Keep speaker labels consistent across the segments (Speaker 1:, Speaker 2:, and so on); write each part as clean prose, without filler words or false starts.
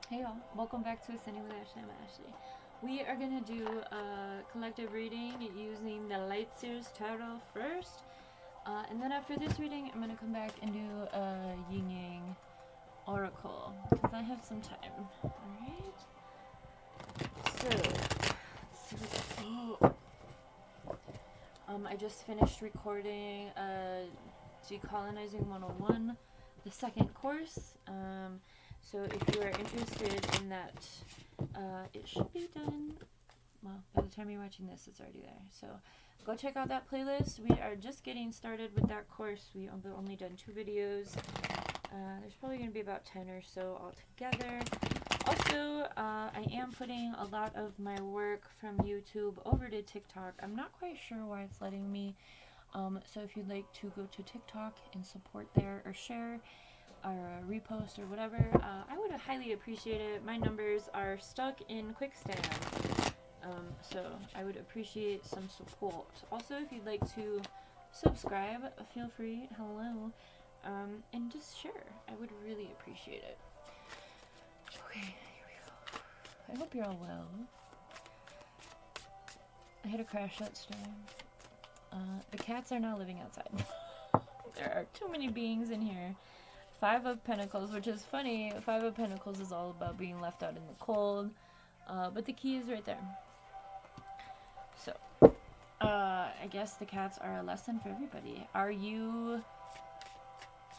Speaker 1: Hey y'all, welcome back to Ascending with Ashley. I'm Ashley. We are gonna do a collective reading using the Light Seers Tarot first, and then after this reading, I'm gonna come back and do a Yin Yang Oracle because I have some time. Alright? So, let's see what we see. I just finished recording Decolonizing 101, the second course. So if you are interested in that, it should be done. Well, by the time you're watching this, it's already there. So go check out that playlist. We are just getting started with that course. We've only done 2 videos. There's probably going to be about 10 or so altogether. Also, I am putting a lot of my work from YouTube over to TikTok. I'm not quite sure why it's letting me. So if you'd like to go to TikTok and support there or share or repost or whatever, I would highly appreciate it. My numbers are stuck in quicksand, so I would appreciate some support. Also, if you'd like to subscribe, feel free. Hello. And just share. I would really appreciate it. Okay, here we go. I hope you're all well. I had a crash that storm. The cats are now living outside. There are too many beings in here. 5 of Pentacles, which is funny. 5 of Pentacles is all about being left out in the cold. But the key is right there. So, I guess the cats are a lesson for everybody. Are you...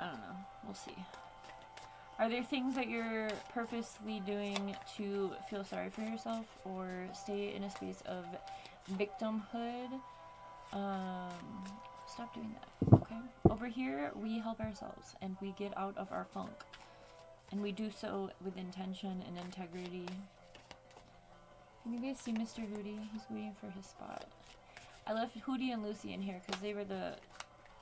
Speaker 1: I don't know. We'll see. Are there things that you're purposely doing to feel sorry for yourself or stay in a space of victimhood? Stop doing that, okay? Over here, we help ourselves and we get out of our funk. And we do so with intention and integrity. Can you guys see Mr. Hootie? He's waiting for his spot. I left Hootie and Lucy in here because they were the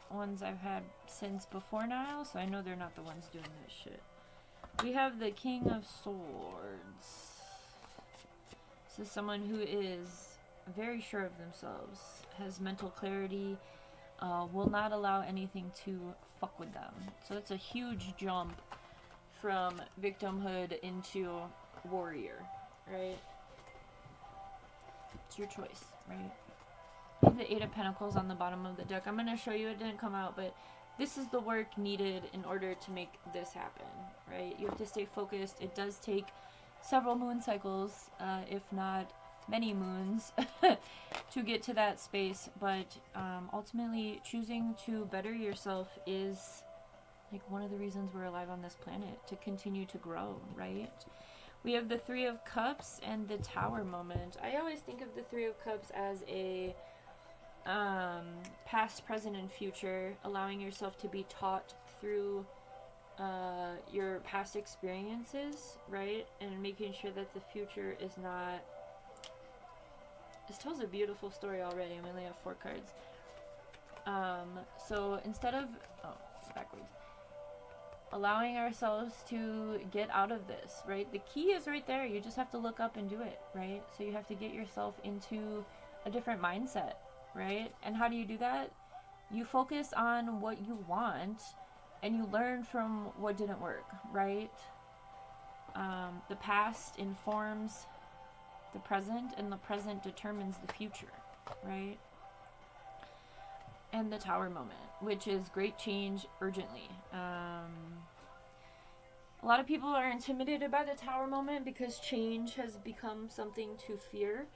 Speaker 1: ones I've had since before Nile, so I know they're not the ones doing this shit. We have the King of Swords. This is someone who is very sure of themselves, has mental clarity, will not allow anything to fuck with them. So it's a huge jump from victimhood into warrior, right? It's your choice, right? You have the 8 of Pentacles on the bottom of the deck. I'm going to show you, it didn't come out, but this is the work needed in order to make this happen, right? You have to stay focused. It does take several moon cycles, if not many moons, to get to that space, but ultimately choosing to better yourself is like one of the reasons we're alive on this planet, to continue to grow, right? We have the 3 of Cups and the Tower moment. I always think of the 3 of Cups as a past, present, and future, allowing yourself to be taught through your past experiences, right? And making sure that the future is not... This tells a beautiful story already. We only have 4 cards. So instead of... Oh, it's backwards. Allowing ourselves to get out of this, right? The key is right there. You just have to look up and do it, right? So you have to get yourself into a different mindset, right? And how do you do that? You focus on what you want and you learn from what didn't work, right? The past informs the present, and the present determines the future, right? And the Tower moment, which is great change urgently. A lot of people are intimidated by the Tower moment because change has become something to fear,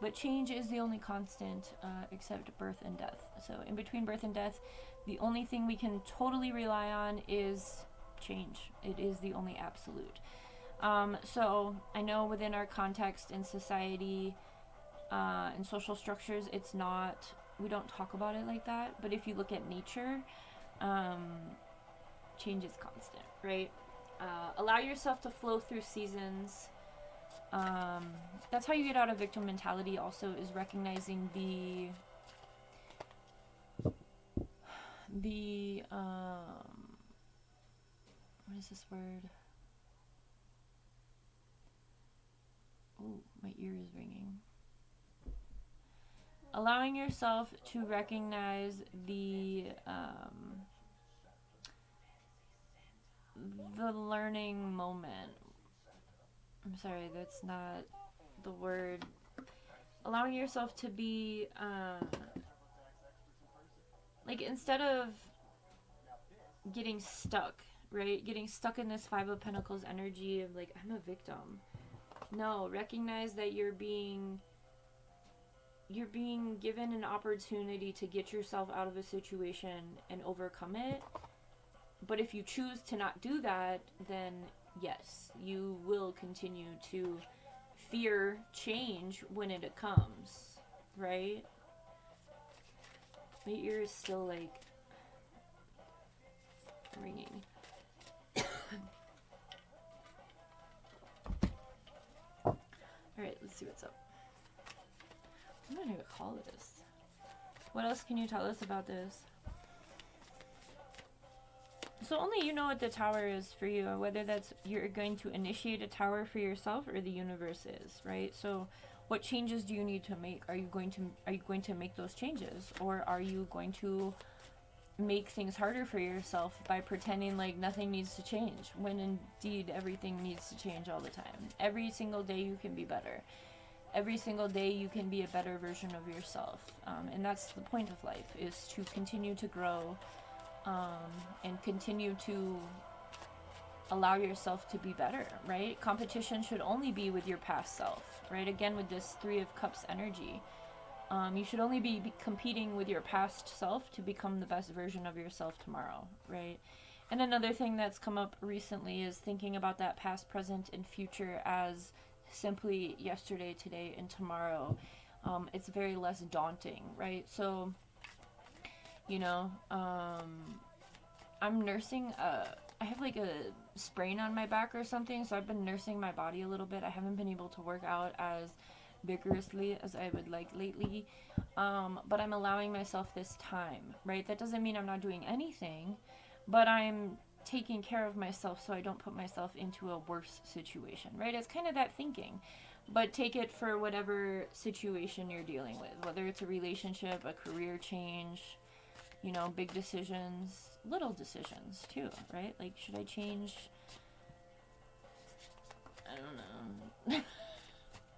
Speaker 1: but change is the only constant except birth and death. So in between birth and death, the only thing we can totally rely on is change. It is the only absolute. So I know within our context in society and social structures, it's not, we don't talk about it like that. But if you look at nature, change is constant, right? Allow yourself to flow through seasons. That's how you get out of victim mentality also, is recognizing what is this word? Oh, my ear is ringing. Allowing yourself to recognize the learning moment, I'm sorry, that's not the word. Allowing yourself to be, like, instead of getting stuck, right? Getting stuck in this Five of Pentacles energy of, like, I'm a victim. No, recognize that you're being given an opportunity to get yourself out of a situation and overcome it. But if you choose to not do that, then yes, you will continue to fear change when it comes, right? My ear is still like ringing. Alright, let's see what's up. What am I gonna call this? What else can you tell us about this? So only you know what the tower is for you, whether that's you're going to initiate a tower for yourself or the universe is, right? So what changes do you need to make? Are you going to make those changes, or are you going to make things harder for yourself by pretending like nothing needs to change, when indeed everything needs to change all the time? Every single day you can be better. Every single day you can be a better version of yourself. And that's the point of life, is to continue to grow, and continue to allow yourself to be better, right? Competition should only be with your past self, right? Again, with this Three of Cups energy. You should only be competing with your past self to become the best version of yourself tomorrow, right? And another thing that's come up recently is thinking about that past, present, and future as simply yesterday, today, and tomorrow. It's very less daunting, right? So, you know, I'm nursing, I have like a sprain on my back or something, so I've been nursing my body a little bit. I haven't been able to work out as vigorously as I would like lately, but I'm allowing myself this time, right? That doesn't mean I'm not doing anything, but I'm taking care of myself so I don't put myself into a worse situation, right? It's kind of that thinking, but take it for whatever situation you're dealing with, whether it's a relationship, a career change, you know, big decisions, little decisions too, right? Like, should I change? I don't know.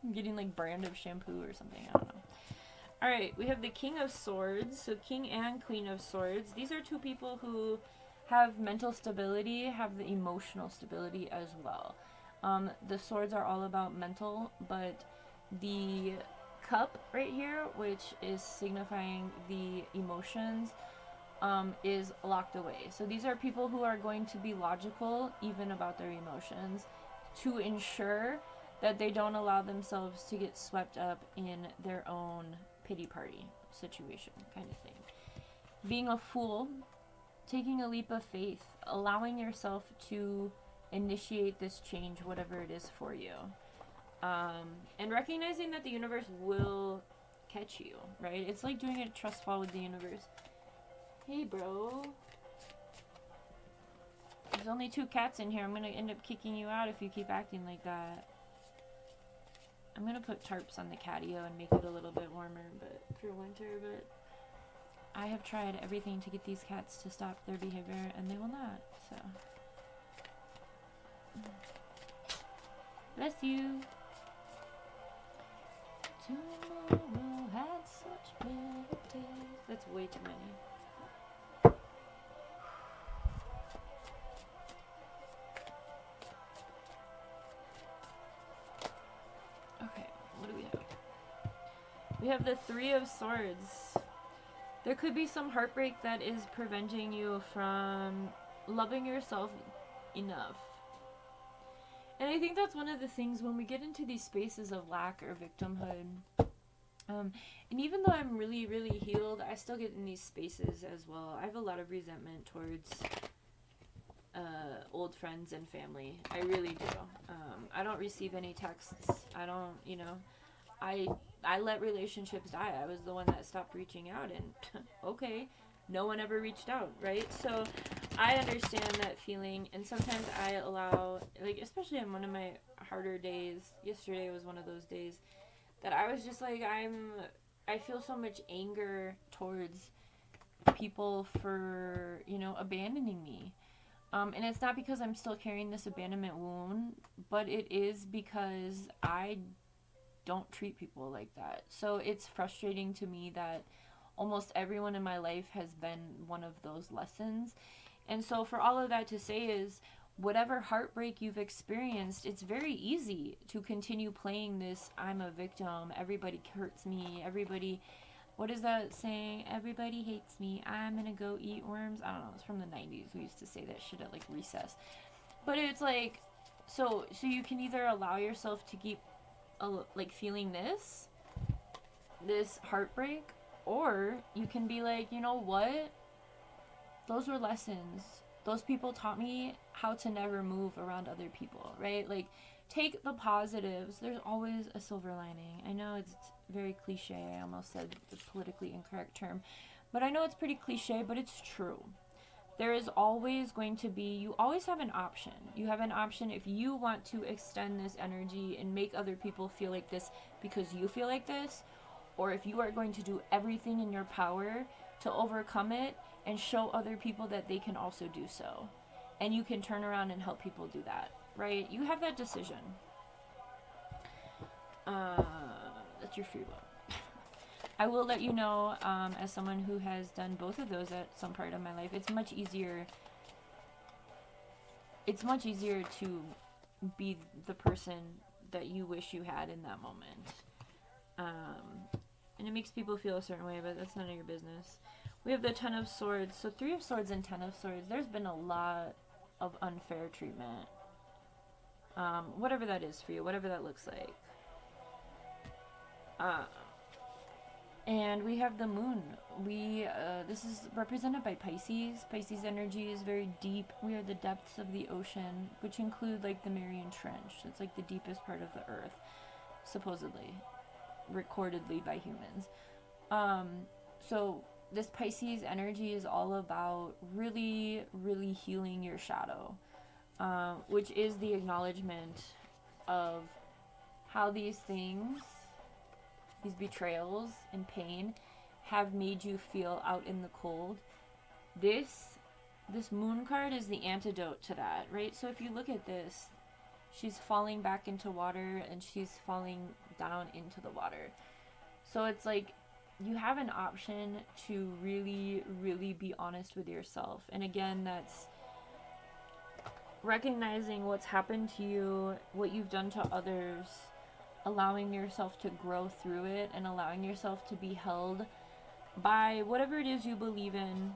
Speaker 1: I'm getting like brand of shampoo or something. I don't know. Alright, we have the King of Swords. So King and Queen of Swords. These are two people who have mental stability, have the emotional stability as well. The swords are all about mental, but the cup right here, which is signifying the emotions, is locked away. So these are people who are going to be logical even about their emotions to ensure that they don't allow themselves to get swept up in their own pity party situation kind of thing. Being a fool, taking a leap of faith, allowing yourself to initiate this change, whatever it is for you. And recognizing that the universe will catch you, right? It's like doing a trust fall with the universe. Hey, bro. There's only 2 cats in here. I'm gonna end up kicking you out if you keep acting like that. I'm gonna put tarps on the catio and make it a little bit warmer, but for winter, but I have tried everything to get these cats to stop their behavior, and they will not, so. Bless you. Tomorrow had such better days. That's way too many. Okay, what do we have? We have the Three of Swords. There could be some heartbreak that is preventing you from loving yourself enough. And I think that's one of the things when we get into these spaces of lack or victimhood. And even though I'm really, really healed, I still get in these spaces as well. I have a lot of resentment towards old friends and family. I really do. I don't receive any texts. I don't, you know, I let relationships die. I was the one that stopped reaching out, and okay, no one ever reached out, right? So I understand that feeling, and sometimes I allow, like, especially on one of my harder days, yesterday was one of those days, that I was just like, I feel so much anger towards people for, you know, abandoning me. And it's not because I'm still carrying this abandonment wound, but it is because I don't treat people like that. So it's frustrating to me that almost everyone in my life has been one of those lessons. And so, for all of that to say, is whatever heartbreak you've experienced, it's very easy to continue playing this I'm a victim, everybody hurts me, everybody, what is that saying? Everybody hates me, I'm gonna go eat worms. I don't know, it's from the 90s. We used to say that shit at like recess. But it's like, so you can either allow yourself to keep like feeling this heartbreak, or you can be like, you know what? Those were lessons. Those people taught me how to never move around other people, right? Like, take the positives. There's always a silver lining. I know it's very cliche. I almost said the politically incorrect term, but I know it's pretty cliche, but it's true. There is always going to be, you always have an option. You have an option if you want to extend this energy and make other people feel like this because you feel like this, or if you are going to do everything in your power to overcome it and show other people that they can also do so. And you can turn around and help people do that, right? You have that decision. That's your free will. I will let you know, as someone who has done both of those at some part of my life, it's much easier to be the person that you wish you had in that moment. And it makes people feel a certain way, but that's none of your business. We have the Ten of Swords. So 3 of Swords and 10 of Swords. There's been a lot of unfair treatment. Whatever that is for you, whatever that looks like. And we have the Moon. This is represented by Pisces. Pisces energy is very deep. We are the depths of the ocean, which include like the Mariana Trench. It's like the deepest part of the earth, supposedly, recordedly by humans. So this Pisces energy is all about really, really healing your shadow, which is the acknowledgement of how these things, these betrayals and pain, have made you feel out in the cold. This Moon card is the antidote to that, right? So if you look at this, she's falling back into water and she's falling down into the water. So it's like you have an option to really, really be honest with yourself. And again, that's recognizing what's happened to you, what you've done to others, allowing yourself to grow through it, and allowing yourself to be held by whatever it is you believe in.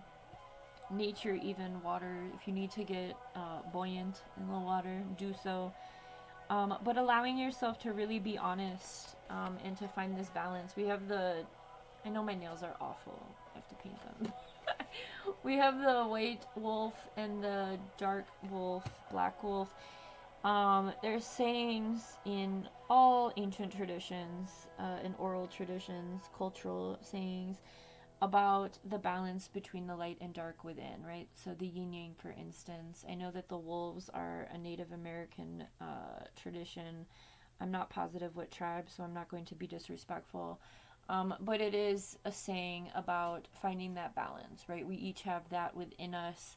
Speaker 1: Nature, even water. If you need to get buoyant in the water, do so. But allowing yourself to really be honest, and to find this balance. We have I know my nails are awful. I have to paint them. We have the white wolf and the dark wolf, black wolf. There's sayings in all ancient traditions, in oral traditions, cultural sayings, about the balance between the light and dark within, right? So the yin yang, for instance. I know that the wolves are a Native American tradition. I'm not positive what tribe, so I'm not going to be disrespectful. But it is a saying about finding that balance, right? We each have that within us.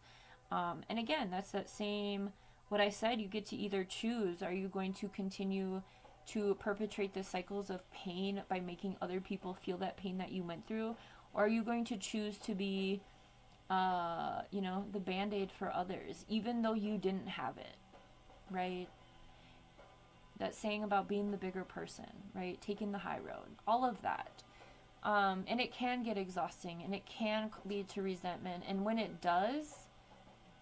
Speaker 1: And again, that's that same, what I said, you get to either choose. Are you going to continue to perpetrate the cycles of pain by making other people feel that pain that you went through? Or are you going to choose to be, the Band-Aid for others, even though you didn't have it, right? That saying about being the bigger person, right? Taking the high road, all of that. And it can get exhausting, and it can lead to resentment. And when it does,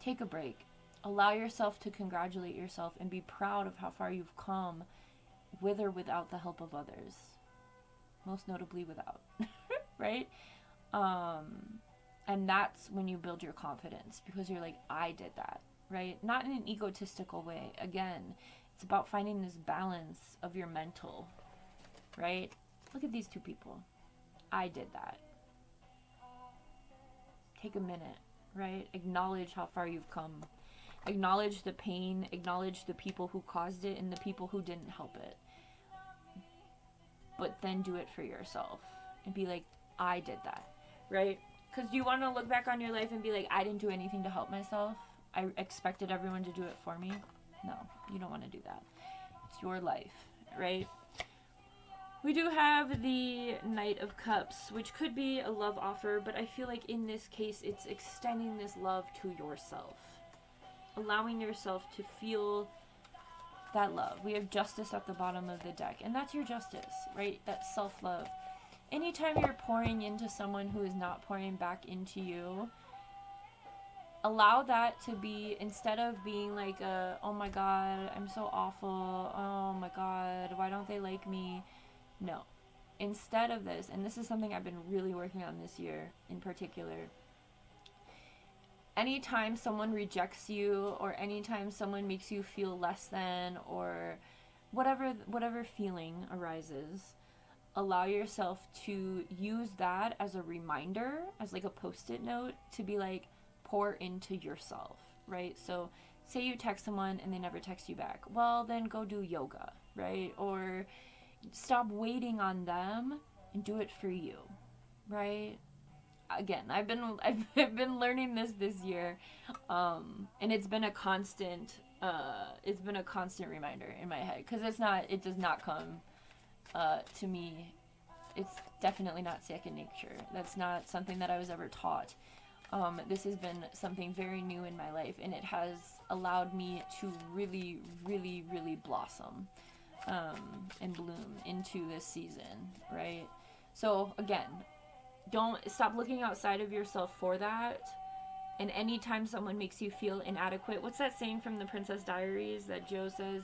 Speaker 1: take a break. Allow yourself to congratulate yourself and be proud of how far you've come, with or without the help of others. Most notably without, right? And that's when you build your confidence, because you're like, I did that, right? Not in an egotistical way. Again, it's about finding this balance of your mental, right? Look at these two people. I did that. Take a minute, right? Acknowledge how far you've come. Acknowledge the pain. Acknowledge the people who caused it and the people who didn't help it. But then do it for yourself and be like, I did that, right? Because you want to look back on your life and be like, I didn't do anything to help myself. I expected everyone to do it for me. No, you don't want to do that. It's your life, right? We do have the Knight of Cups, which could be a love offer, but I feel like in this case, it's extending this love to yourself. Allowing yourself to feel that love. We have Justice at the bottom of the deck, and that's your justice, right? That self-love. Anytime you're pouring into someone who is not pouring back into you, allow that to be, instead of being like, oh my god, I'm so awful, oh my god, why don't they like me? No. Instead of this, and this is something I've been really working on this year in particular, anytime someone rejects you, or anytime someone makes you feel less than, or whatever feeling arises, allow yourself to use that as a reminder, as like a post-it note, to be like, pour into yourself, right? So say you text someone and they never text you back. Well, then go do yoga, right? Or stop waiting on them and do it for you, right? Again, I've been learning this year, and it's been a constant reminder in my head, because it does not come to me. It's definitely not second nature. That's not something that I was ever taught. This has been something very new in my life, and it has allowed me to really, really, really blossom and bloom into this season, right? So again, don't stop looking outside of yourself for that. And anytime someone makes you feel inadequate, what's that saying from the Princess Diaries that Joe says?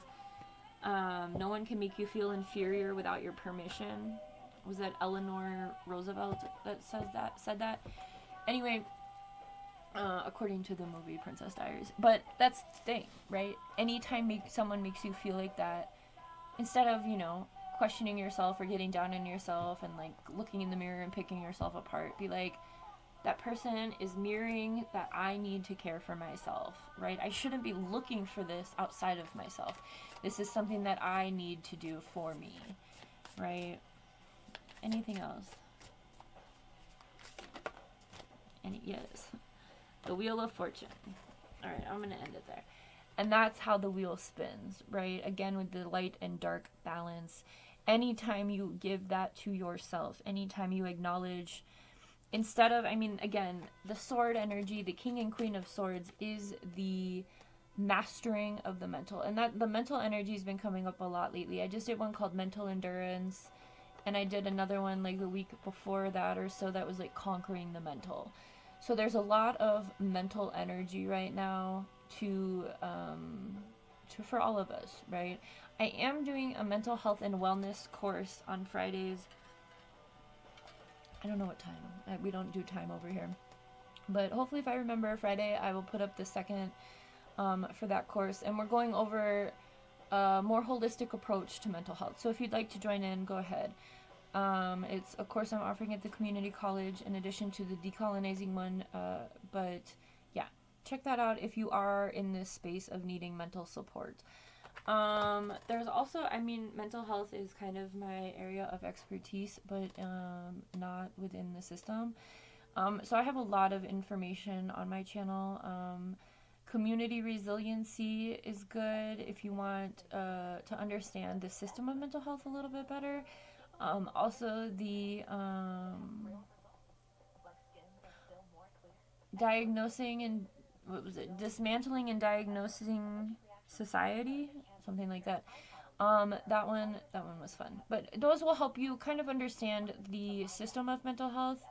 Speaker 1: No one can make you feel inferior without your permission. Was that Eleanor Roosevelt that said that? Anyway, according to the movie Princess Diaries. But that's the thing, right? Anytime someone makes you feel like that, instead of, questioning yourself or getting down on yourself and like looking in the mirror and picking yourself apart, be like, that person is mirroring that I need to care for myself, right? I shouldn't be looking for this outside of myself. This is something that I need to do for me, right? Anything else? Yes. The Wheel of Fortune. All right, I'm going to end it there. And that's how the wheel spins, right? Again, with the light and dark balance. Anytime you give that to yourself, anytime you acknowledge, instead of, again, the sword energy, the King and Queen of Swords is the mastering of the mental. And that the mental energy has been coming up a lot lately. I just did one called Mental Endurance, and I did another one like the week before that or so that was like conquering the mental. So there's a lot of mental energy right now to for all of us, right? I am doing a mental health and wellness course on Fridays. I don't know what time. We don't do time over here. But hopefully if I remember Friday, I will put up the second for that course. And we're going over a more holistic approach to mental health. So if you'd like to join in, go ahead. It's a course I'm offering at the community college in addition to the decolonizing one. But yeah, check that out if you are in this space of needing mental support. There's also, mental health is kind of my area of expertise, but not within the system. So I have a lot of information on my channel. Community resiliency is good if you want to understand the system of mental health a little bit better. Also the diagnosing and dismantling and diagnosing society, something like that. That one was fun. But those will help you kind of understand the system of mental health.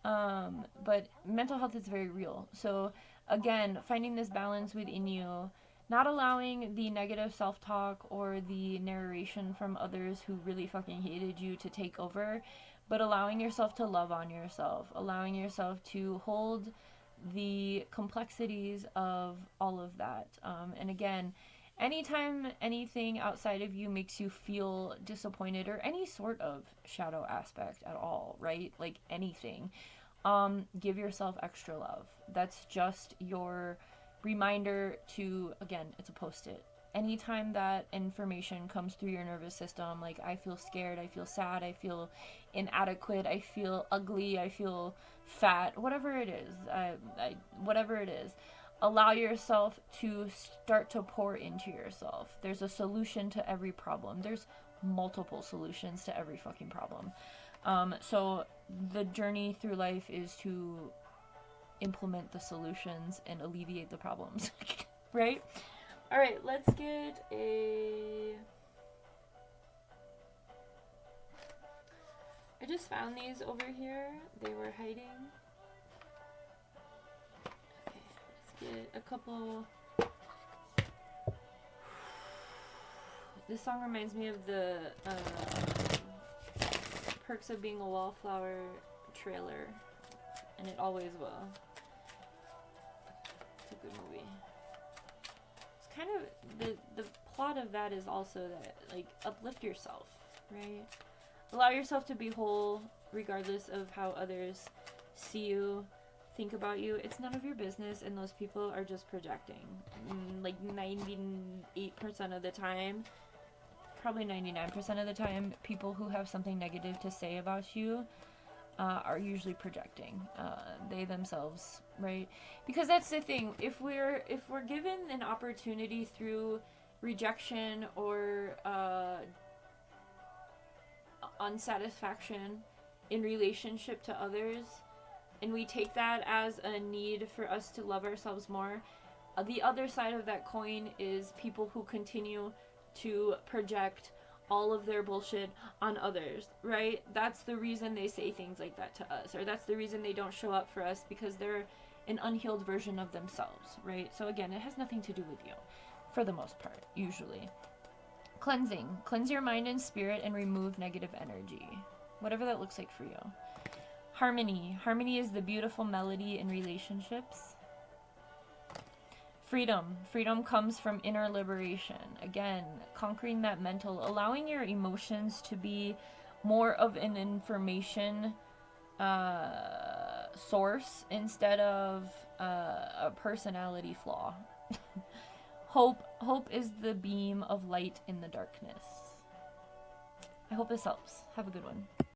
Speaker 1: But mental health is very real. So again, finding this balance within you, not allowing the negative self-talk or the narration from others who really fucking hated you to take over, but allowing yourself to love on yourself, allowing yourself to hold the complexities of all of that. And again, anytime anything outside of you makes you feel disappointed or any sort of shadow aspect at all, right? Like anything, give yourself extra love. That's just your reminder to, again, it's a post-it. Anytime that information comes through your nervous system, like I feel scared, I feel sad, I feel inadequate, I feel ugly, I feel fat, whatever it is, whatever it is, allow yourself to start to pour into yourself. There's a solution to every problem. There's multiple solutions to every fucking problem. So the journey through life is to implement the solutions and alleviate the problems. Right? All right, let's get a... I just found these over here. They were hiding. Okay, let's get a couple... This song reminds me of the Perks of Being a Wallflower trailer, and it always will. It's a good movie. It's kind of, the plot of that is also that, like, uplift yourself, right? Allow yourself to be whole, regardless of how others see you, think about you. It's none of your business, and those people are just projecting. Like 98% of the time, probably 99% of the time, people who have something negative to say about you are usually projecting. They themselves, right? Because that's the thing. If we're given an opportunity through rejection or unsatisfaction in relationship to others, and we take that as a need for us to love ourselves more, the other side of that coin is people who continue to project all of their bullshit on others, right? That's the reason they say things like that to us, or that's the reason they don't show up for us, because they're an unhealed version of themselves, right? So again, it has nothing to do with you, for the most part, usually. Cleansing. Cleanse your mind and spirit and remove negative energy, whatever that looks like for you. Harmony. Harmony is the beautiful melody in relationships. Freedom. Freedom comes from inner liberation. Again, conquering that mental, allowing your emotions to be more of an information source instead of a personality flaw. Hope is the beam of light in the darkness. I hope this helps. Have a good one.